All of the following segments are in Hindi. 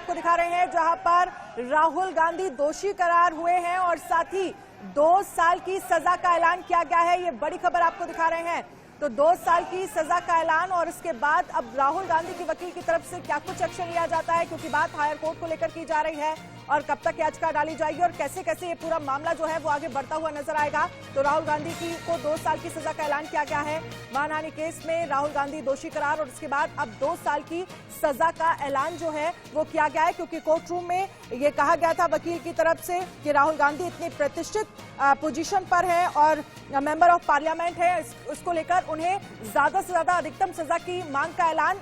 आपको दिखा रहे हैं जहां पर राहुल गांधी दोषी करार हुए हैं और साथ ही 2 साल की सजा का ऐलान किया गया है। ये बड़ी खबर आपको दिखा रहे हैं। तो 2 साल की सजा का ऐलान और इसके बाद अब राहुल गांधी की वकील की तरफ से क्या कुछ एक्शन लिया जाता है, क्योंकि बात हायर कोर्ट को लेकर की जा रही है और कब तक याचिका डाली जाएगी और कैसे कैसे ये पूरा मामला जो है वो आगे बढ़ता हुआ नजर आएगा। तो राहुल गांधी को 2 साल की सजा का ऐलान किया गया है। मानहानि केस में राहुल गांधी दोषी करार और उसके बाद अब 2 साल की सजा का ऐलान जो है वो किया गया है, क्योंकि कोर्ट रूम में ये कहा गया था वकील की तरफ से कि राहुल गांधी इतनी प्रतिष्ठित पोजीशन पर है और मेंबर ऑफ पार्लियामेंट है, उसको लेकर उन्हें ज्यादा से ज्यादा अधिकतम सजा की मांग का ऐलान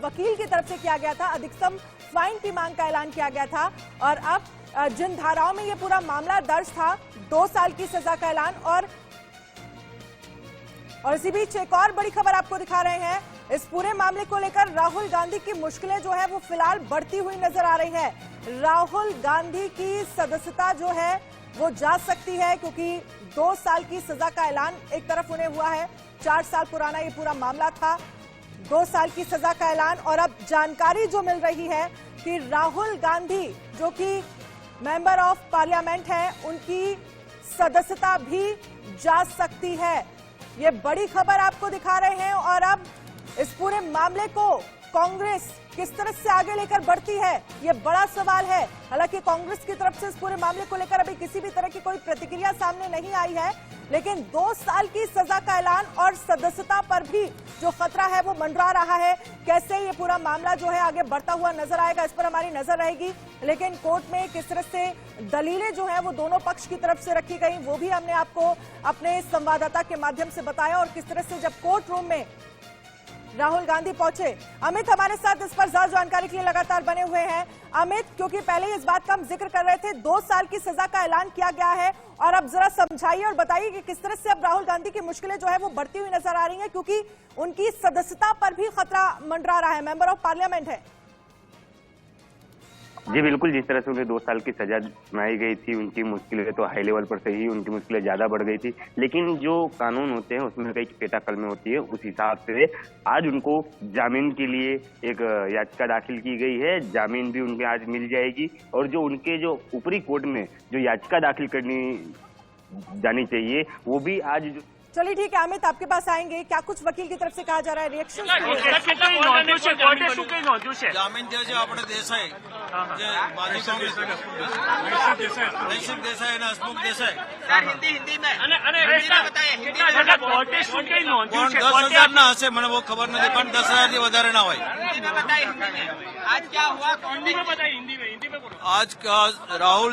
वकील की तरफ से किया गया था, अधिकतम फाइन की मांग का ऐलान किया गया था। और अब जिन धाराओं में ये पूरा मामला दर्ज था, 2 साल की सजा का ऐलान और इसी बीच एक और बड़ी खबर आपको दिखा रहे हैं। इस पूरे मामले को लेकर राहुल गांधी की मुश्किलें जो है वो फिलहाल बढ़ती हुई नजर आ रही है। राहुल गांधी की सदस्यता जो है वो जा सकती है, क्योंकि 2 साल की सजा का ऐलान एक तरफ उन्हें हुआ है। 4 साल पुराना ये पूरा मामला था, 2 साल की सजा का ऐलान। और अब जानकारी जो मिल रही है कि राहुल गांधी जो कि मेंबर ऑफ पार्लियामेंट है, उनकी सदस्यता भी जा सकती है। ये बड़ी खबर आपको दिखा रहे हैं। और अब इस पूरे मामले को कांग्रेस किस तरह से आगे लेकर बढ़ती है, ये बड़ा सवाल है। हालांकि कांग्रेस की तरफ से इस पूरे मामले को लेकर अभी किसी भी तरह की कोई प्रतिक्रिया सामने नहीं आई है, लेकिन 2 साल की सजा का ऐलान और सदस्यता पर भी जो खतरा है वो मंडरा रहा है। कैसे ये पूरा मामला जो है आगे बढ़ता हुआ नजर आएगा, इस पर हमारी नजर रहेगी। लेकिन कोर्ट में किस तरह से दलीलें जो है वो दोनों पक्ष की तरफ से रखी गई, वो भी हमने आपको अपने संवाददाता के माध्यम से बताया। और किस तरह से जब कोर्ट रूम में राहुल गांधी पहुंचे, अमित हमारे साथ इस पर ज्यादा जानकारी के लिए लगातार बने हुए हैं। अमित, क्योंकि पहले इस बात का हम जिक्र कर रहे थे, 2 साल की सजा का ऐलान किया गया है और अब जरा समझाइए और बताइए कि किस तरह से अब राहुल गांधी की मुश्किलें जो है वो बढ़ती हुई नजर आ रही हैं, क्योंकि उनकी सदस्यता पर भी खतरा मंडरा रहा है, मेंबर ऑफ पार्लियामेंट है। जी बिल्कुल, जिस तरह से उन्हें 2 साल की सजा सुनाई गई थी, उनकी मुश्किलें तो हाई लेवल पर से ही उनकी मुश्किलें ज्यादा बढ़ गई थी। लेकिन जो कानून होते हैं उसमें कई पेटा कलमें होती है, उस हिसाब से आज उनको जामीन के लिए एक याचिका दाखिल की गई है। जामीन भी उनके आज मिल जाएगी और जो उनके जो ऊपरी कोर्ट में जो याचिका दाखिल करनी जानी चाहिए वो भी आज। चलिए ठीक है अमित, आपके पास आएंगे। क्या कुछ वकील की तरफ से कहा जा रहा है, रिएक्शन? जामीन जे આપણે દેસાઈ જે માજી કોંગ્રેસ નૈશિક દેસાઈ અને હસમુખ દેસાઈ हिंदी में बताइए। 10,000 ના હશે, મને બહુ ખબર નથી, પણ 10,000 થી વધારે ના હોય। आज क्या हुआ, हिंदी में आज का राहुल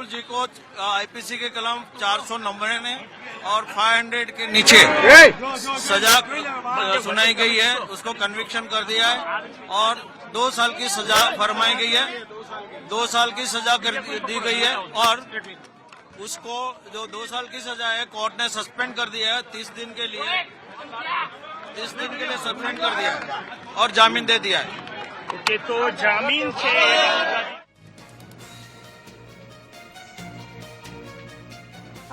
जी को आईपीसी के कलम 490 ने और 500 के नीचे सजा सुनाई गई है, उसको कन्विक्शन कर दिया है और 2 साल की सजा फरमाई गई है। 2 साल की सजा कर दी गई है और उसको जो 2 साल की सजा है कोर्ट ने सस्पेंड कर दिया है 30 दिन के लिए सस्पेंड कर दिया है और जामीन दे दिया है। ओके, तो जामीन से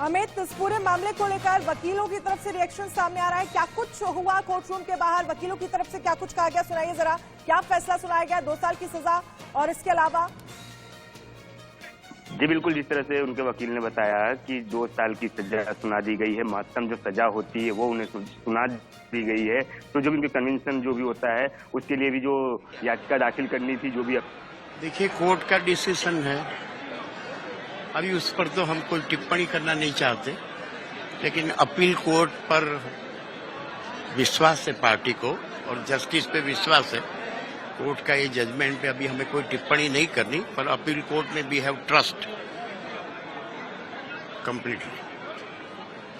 अमित, इस पूरे मामले को लेकर वकीलों की तरफ से रिएक्शन सामने आ रहा है। क्या कुछ हुआ कोर्ट रूम के बाहर, वकीलों की तरफ से क्या कुछ कहा गया, सुनाइए जरा। क्या फैसला सुनाया गया, 2 साल की सजा और इसके अलावा? जी बिल्कुल, जिस तरह से उनके वकील ने बताया कि 2 साल की सजा सुना दी गई है, महत्तम जो सजा होती है वो उन्हें सुना दी गई है। तो जो उनके कन्विक्शन जो भी होता है उसके लिए भी जो याचिका दाखिल करनी थी, जो भी। देखिए, कोर्ट का डिसीजन है, अभी उस पर तो हम कोई टिप्पणी करना नहीं चाहते, लेकिन अपील कोर्ट पर विश्वास है पार्टी को और जस्टिस पे विश्वास है। कोर्ट का ये जजमेंट पे अभी हमें कोई टिप्पणी नहीं करनी, पर अपील कोर्ट में वी हैव ट्रस्ट कंप्लीटली।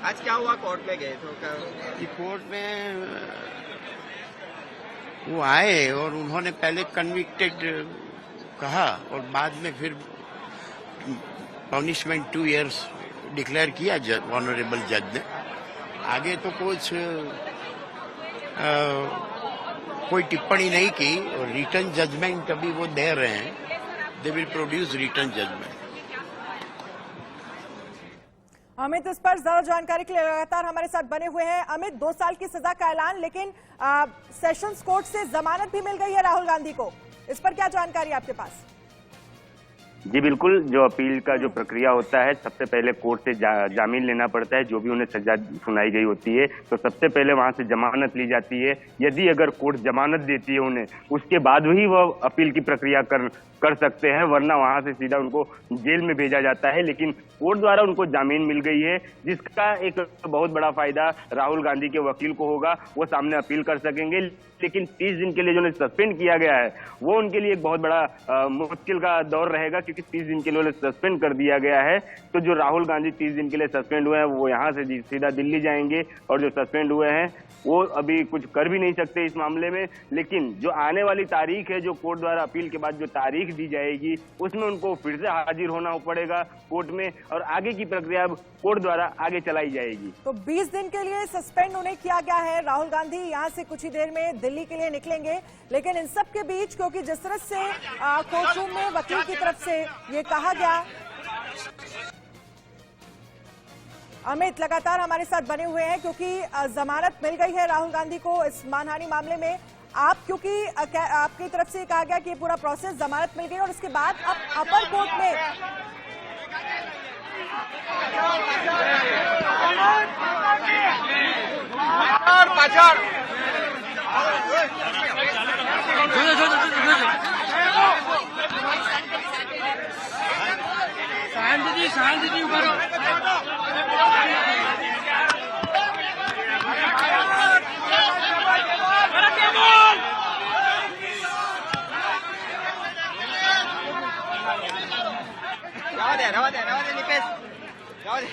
आज क्या हुआ, कोर्ट में गए तो कोर्ट में वो आए और उन्होंने पहले कन्विक्टेड कहा और बाद में फिर पनिशमेंट 2 इयर्स डिक्लेयर किया ऑनरेबल जज ने। आगे तो कोई टिप्पणी नहीं की और रिटर्न जजमेंट अभी वो दे रहे हैं, they will produce return judgment. Amit, इस पर ज्यादा जानकारी के लिए लगातार हमारे साथ बने हुए हैं। अमित, 2 साल की सजा का ऐलान, लेकिन सेशंस कोर्ट से जमानत भी मिल गई है राहुल गांधी को। इस पर क्या जानकारी आपके पास? जी बिल्कुल, जो अपील का जो प्रक्रिया होता है, सबसे पहले कोर्ट से जामीन लेना पड़ता है। जो भी उन्हें सजा सुनाई गई होती है तो सबसे पहले वहां से जमानत ली जाती है। यदि अगर कोर्ट जमानत देती है उन्हें, उसके बाद ही वह अपील की प्रक्रिया कर सकते हैं, वरना वहां से सीधा उनको जेल में भेजा जाता है। लेकिन कोर्ट द्वारा उनको जामीन मिल गई है, जिसका एक बहुत बड़ा फायदा राहुल गांधी के वकील को होगा। वो सामने अपील कर सकेंगे। लेकिन 30 दिन के लिए जो उन्हें सस्पेंड किया गया है, वो उनके लिए एक बहुत बड़ा मुश्किल का दौर रहेगा, क्योंकि 30 दिन के लिए सस्पेंड कर दिया गया है। तो जो राहुल गांधी 30 दिन के लिए सस्पेंड हुए हैं, वो यहाँ से सीधा दिल्ली जाएंगे, और जो सस्पेंड हुए हैं वो अभी कुछ कर भी नहीं सकते इस मामले में। लेकिन जो आने वाली तारीख है, जो कोर्ट द्वारा अपील के बाद जो तारीख दी जाएगी, उसमें उनको फिर से हाजिर होना पड़ेगा कोर्ट में, और आगे की प्रक्रिया कोर्ट द्वारा आगे चलाई जाएगी। तो 20 दिन के लिए सस्पेंड उन्हें किया गया है। राहुल गांधी यहाँ से कुछ ही देर में दिल्ली के लिए निकलेंगे। लेकिन इन सब के बीच, क्योंकि जिस तरह से कोर्ट रूम में वकील की तरफ से ये कहा गया, अमित लगातार हमारे साथ बने हुए हैं, क्योंकि जमानत मिल गई है राहुल गांधी को इस मानहानि मामले में। आप, क्योंकि आपकी तरफ से कहा गया कि ये पूरा प्रोसेस, जमानत मिल गई और उसके बाद अब अपर कोर्ट में शांति ऊपर रवा दे निकेश, रवा दे।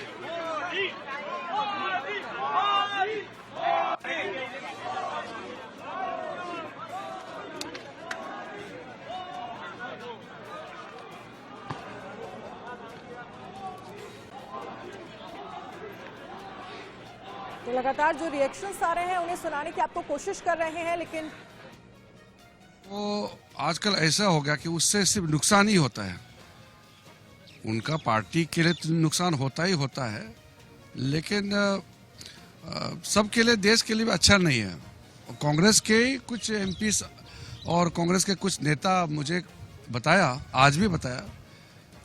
तो लगातार जो रिएक्शंस आ रहे हैं उन्हें सुनाने की आपको कोशिश कर रहे हैं, लेकिन तो आजकल ऐसा हो गया कि उससे सिर्फ नुकसान ही होता है। उनका पार्टी के लिए तो नुकसान होता ही होता है, लेकिन सबके लिए, देश के लिए भी अच्छा नहीं है। कांग्रेस के कुछ एमपी और कांग्रेस के कुछ नेता मुझे बताया, आज भी बताया,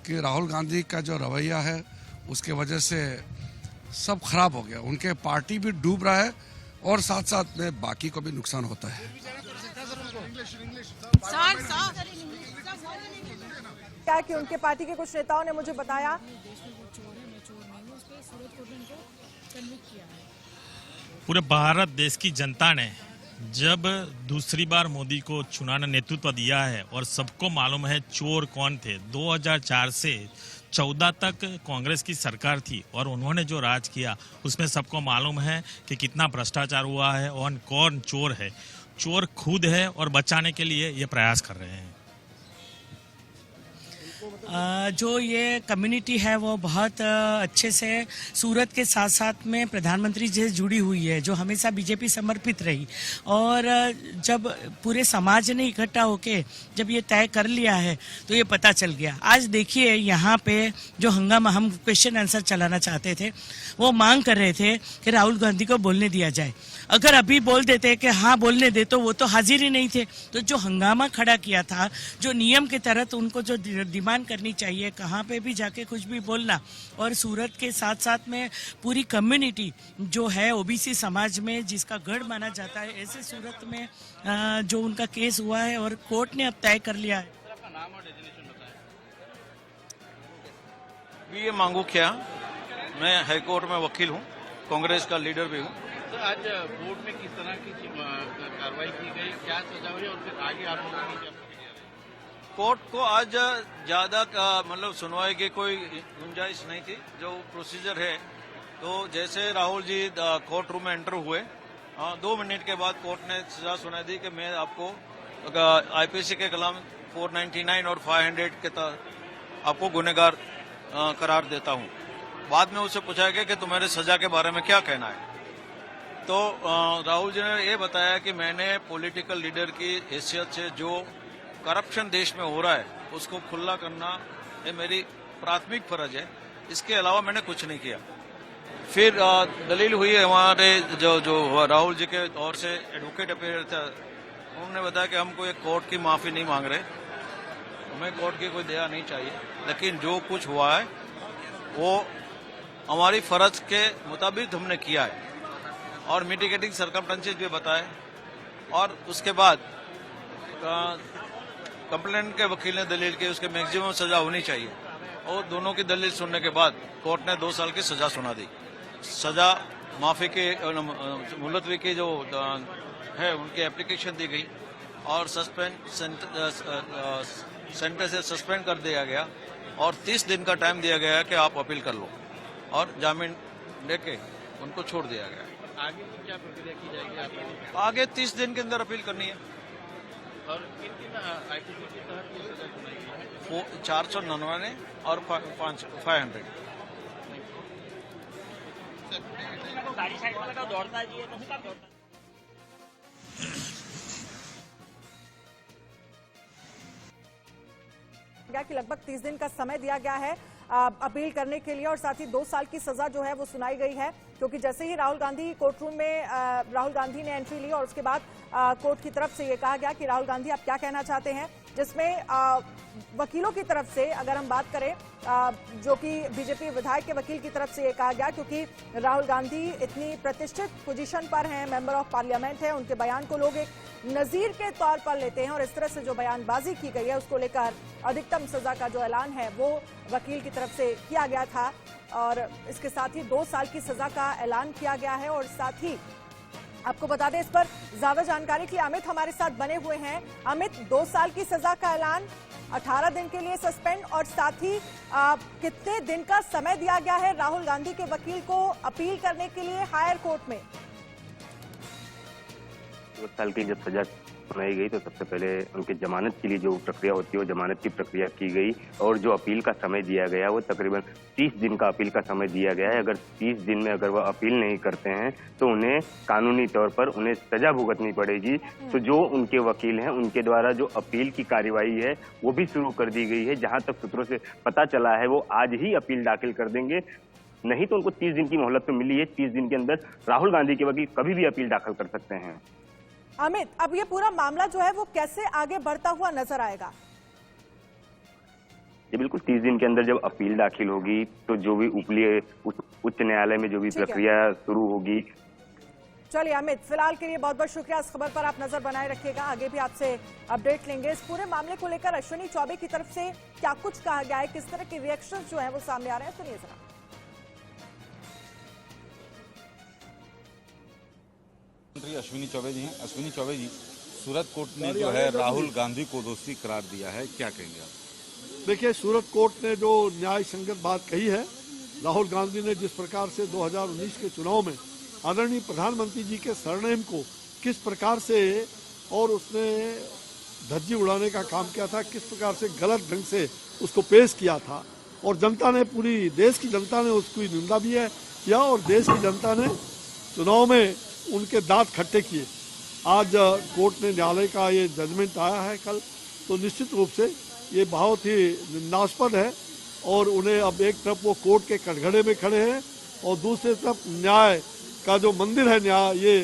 कि राहुल गांधी का जो रवैया है उसके वजह से सब खराब हो गया। उनके पार्टी भी डूब रहा है और साथ साथ में बाकी को भी नुकसान होता है। क्या कि उनके पार्टी के कुछ नेताओं ने मुझे बताया, पूरे भारत देश की जनता ने जब दूसरी बार मोदी को चुनाव नेतृत्व दिया है, और सबको मालूम है चोर कौन थे। 2004 से 14 तक कांग्रेस की सरकार थी, और उन्होंने जो राज किया उसमें सबको मालूम है कि कितना भ्रष्टाचार हुआ है और कौन चोर है। चोर खुद है और बचाने के लिए ये प्रयास कर रहे हैं। जो ये कम्युनिटी है वो बहुत अच्छे से सूरत के साथ साथ में प्रधानमंत्री जी से जुड़ी हुई है, जो हमेशा बीजेपी समर्पित रही। और जब पूरे समाज ने इकट्ठा होके जब ये तय कर लिया है तो ये पता चल गया। आज देखिए यहाँ पे जो हंगामा, हम क्वेश्चन आंसर चलाना चाहते थे, वो मांग कर रहे थे कि राहुल गांधी को बोलने दिया जाए। अगर अभी बोल देते कि हाँ बोलने दे, तो वो तो हाजिर ही नहीं थे। तो जो हंगामा खड़ा किया था, जो नियम के तहत उनको जो डिमांड करनी चाहिए, कहाँ पे भी जाके कुछ भी बोलना, और सूरत के साथ साथ में पूरी कम्युनिटी जो है ओबीसी समाज में जिसका गढ़ माना जाता है, ऐसे सूरत में जो उनका केस हुआ है और कोर्ट ने अब तय कर लिया है। ये मांगू क्या, मैं हाईकोर्ट में वकील हूँ, कांग्रेस का लीडर भी हूँ। तो आज कोर्ट में किस तरह की कार्रवाई की गई, क्या सजा हुई, और फिर आगे आप लोगों ने क्या? कोर्ट को आज ज्यादा मतलब सुनवाई की कोई गुंजाइश नहीं थी। जो प्रोसीजर है, तो जैसे राहुल जी कोर्ट रूम में एंटर हुए, 2 मिनट के बाद कोर्ट ने सजा सुनाई दी कि मैं आपको आईपीसी के कलम 499 और 500 के तहत आपको गुनहगार करार देता हूं। बाद में उससे पूछा गया कि तुम्हारे सजा के बारे में क्या कहना है। तो राहुल जी ने ये बताया कि मैंने पॉलिटिकल लीडर की हैसियत से जो करप्शन देश में हो रहा है उसको खुला करना ये मेरी प्राथमिक फर्ज है, इसके अलावा मैंने कुछ नहीं किया। फिर दलील हुई है हमारे जो राहुल जी के ओर से एडवोकेट अपीयर था उन्होंने बताया कि हम कोई कोर्ट की माफी नहीं मांग रहे, हमें कोर्ट की कोई दया नहीं चाहिए, लेकिन जो कुछ हुआ है वो हमारी फर्ज के मुताबिक हमने किया है और मिटिगेटिंग सर्कमस्टेंसेस भी बताए। और उसके बाद कंप्लेंट के वकील ने दलील की उसके मैक्सिमम सजा होनी चाहिए और दोनों की दलील सुनने के बाद कोर्ट ने 2 साल की सजा सुना दी। सजा माफी की मुलतवी की जो है उनकी एप्लीकेशन दी गई और सेंटेंस से सस्पेंड कर दिया गया और 30 दिन का टाइम दिया गया कि आप अपील कर लो और जामीन लेके उनको छोड़ दिया गया। आगे की क्या प्रक्रिया की जाएगी आप? आगे 30 दिन के अंदर अपील करनी है। और किन आईपीसी के तहत ये सजा सुनाई गई है? 499 और 500। गाड़ी साइड में लगाओ, दौड़ता जी है तो हम दौड़ता। कि लगभग 30 दिन का समय दिया गया है अपील करने के लिए और साथ ही 2 साल की सजा जो है वो सुनाई गई है, क्योंकि जैसे ही राहुल गांधी कोर्ट रूम में राहुल गांधी ने एंट्री ली और उसके बाद कोर्ट की तरफ से ये कहा गया कि राहुल गांधी आप क्या कहना चाहते हैं, जिसमें वकीलों की तरफ से अगर हम बात करें जो कि बीजेपी विधायक के वकील की तरफ से ये कहा गया, क्योंकि राहुल गांधी इतनी प्रतिष्ठित पोजीशन पर हैं, मेंबर ऑफ पार्लियामेंट है, उनके बयान को लोग एक नजीर के तौर पर लेते हैं और इस तरह से जो बयानबाजी की गई है उसको लेकर अधिकतम सजा का जो ऐलान है वो वकील की तरफ से किया गया था और इसके साथ ही 2 साल की सजा का ऐलान किया गया है। और साथ ही आपको बता दें, इस पर ज्यादा जानकारी के लिए अमित हमारे साथ बने हुए हैं। अमित, 2 साल की सजा का ऐलान, 18 दिन के लिए सस्पेंड और साथ ही कितने दिन का समय दिया गया है राहुल गांधी के वकील को अपील करने के लिए हायर कोर्ट में? 2 साल की जब सजा सुनाई गई तो सबसे पहले उनके जमानत के लिए जो प्रक्रिया होती है वो जमानत की प्रक्रिया की गई और जो अपील का समय दिया गया वो तकरीबन 30 दिन का अपील का समय दिया गया है। अगर 30 दिन में अगर वह अपील नहीं करते हैं तो उन्हें कानूनी तौर पर उन्हें सजा भुगतनी पड़ेगी। तो जो उनके वकील हैं उनके द्वारा जो अपील की कार्यवाही है वो भी शुरू कर दी गई है। जहां तक सूत्रों से पता चला है वो आज ही अपील दाखिल कर देंगे, नहीं तो उनको 30 दिन की मोहलत तो मिली है। 30 दिन के अंदर राहुल गांधी के वकील कभी भी अपील दाखिल कर सकते हैं। अमित, अब ये पूरा मामला जो है वो कैसे आगे बढ़ता हुआ नजर आएगा? जी बिल्कुल, 30 दिन के अंदर जब अपील दाखिल होगी तो जो भी उच्च न्यायालय में जो भी प्रक्रिया शुरू होगी। चलिए अमित, फिलहाल के लिए बहुत बहुत शुक्रिया। इस खबर पर आप नजर बनाए रखिएगा, आगे भी आपसे अपडेट लेंगे। इस पूरे मामले को लेकर अश्विनी चौबे की तरफ से क्या कुछ कहा गया है, किस तरह के रिएक्शन जो है वो सामने आ रहे हैं, सुनिए जरा। मंत्री अश्विनी चौबे जी हैं। अश्विनी चौबे जी, सूरत कोर्ट ने जो है राहुल गांधी को दोषी करार दिया है, क्या कहेंगे आप? देखिए, सूरत कोर्ट ने जो न्याय संगत बात कही है, राहुल गांधी ने जिस प्रकार से 2019 के चुनाव में आदरणीय प्रधानमंत्री जी के सरनेम को किस प्रकार से और उसने धज्जी उड़ाने का काम किया था, किस प्रकार से गलत ढंग से उसको पेश किया था और जनता ने, पूरी देश की जनता ने उसकी निंदा भी है किया और देश की जनता ने चुनाव में उनके दांत खट्टे किए। आज कोर्ट ने न्यायालय का ये जजमेंट आया है कल, तो निश्चित रूप से ये बहुत ही निंदास्पद है और उन्हें अब एक तरफ वो कोर्ट के कटघरे में खड़े हैं और दूसरी तरफ न्याय का जो मंदिर है, न्याय ये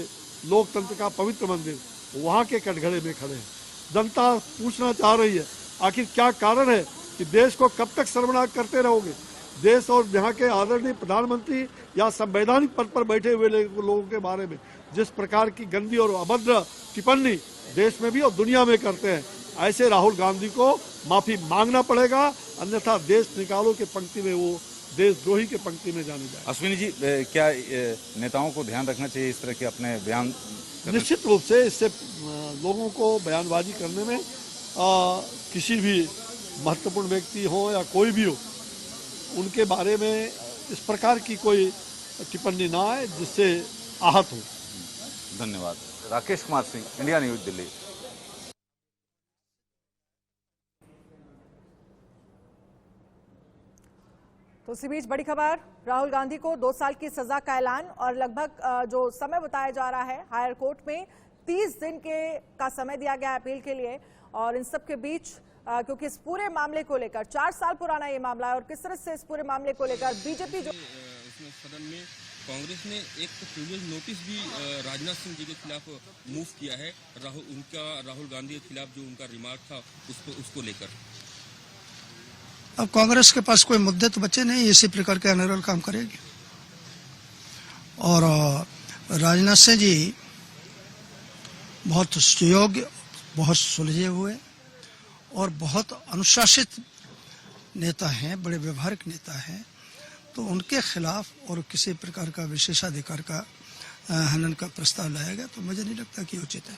लोकतंत्र का पवित्र मंदिर, वहाँ के कटघरे में खड़े हैं। जनता पूछना चाह रही है आखिर क्या कारण है कि देश को कब तक शर्मनाक करते रहोगे। देश और यहाँ के आदरणीय प्रधानमंत्री या संवैधानिक पद पर बैठे हुए लोगों के बारे में जिस प्रकार की गंदी और अभद्र टिप्पणी देश में भी और दुनिया में करते हैं, ऐसे राहुल गांधी को माफी मांगना पड़ेगा, अन्यथा देश निकालो के पंक्ति में वो देशद्रोही के पंक्ति में जाने जाए। अश्विनी जी, क्या नेताओं को ध्यान रखना चाहिए इस तरह के अपने बयान? निश्चित रूप से इससे लोगों को बयानबाजी करने में किसी भी महत्वपूर्ण व्यक्ति हो या कोई भी हो, उनके बारे में इस प्रकार की कोई टिप्पणी ना आए जिससे आहत हो। धन्यवाद। Rakesh Kumar Singh, India news, Delhi. तो इसी बीच बड़ी खबर, राहुल गांधी को 2 साल की सजा का ऐलान और लगभग जो समय बताया जा रहा है हायर कोर्ट में 30 दिन का समय दिया गया अपील के लिए। और इन सब के बीच क्योंकि इस पूरे मामले को लेकर 4 साल पुराना ये मामला है और किस तरह से इस पूरे मामले को लेकर बीजेपी जो सदन में कांग्रेस ने एक प्रीवियस नोटिस भी राजनाथ सिंह जी के खिलाफ मूव किया है, राहुल गांधी के खिलाफ जो उनका रिमार्क था उसको लेकर। अब कांग्रेस के पास कोई मुद्दे तो बचे नहीं, इसी प्रकार के अनर्गल काम करेगी। और राजनाथ सिंह जी बहुत सुयोग्य, बहुत सुलझे हुए और बहुत अनुशासित नेता हैं, बड़े व्यवहारिक नेता हैं, तो उनके खिलाफ और किसी प्रकार का विशेषाधिकार का हनन का प्रस्ताव लाया गया तो मुझे नहीं लगता कि उचित है।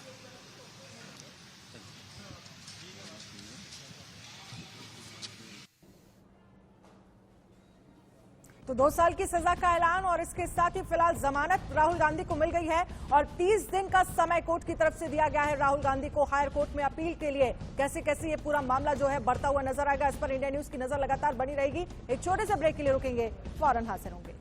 तो 2 साल की सजा का ऐलान और इसके साथ ही फिलहाल जमानत राहुल गांधी को मिल गई है और 30 दिन का समय कोर्ट की तरफ से दिया गया है राहुल गांधी को हायर कोर्ट में अपील के लिए। कैसे कैसे ये पूरा मामला जो है बढ़ता हुआ नजर आएगा, इस पर इंडिया न्यूज की नजर लगातार बनी रहेगी। एक छोटे से ब्रेक के लिए रुकेंगे, फौरन हाजिर होंगे।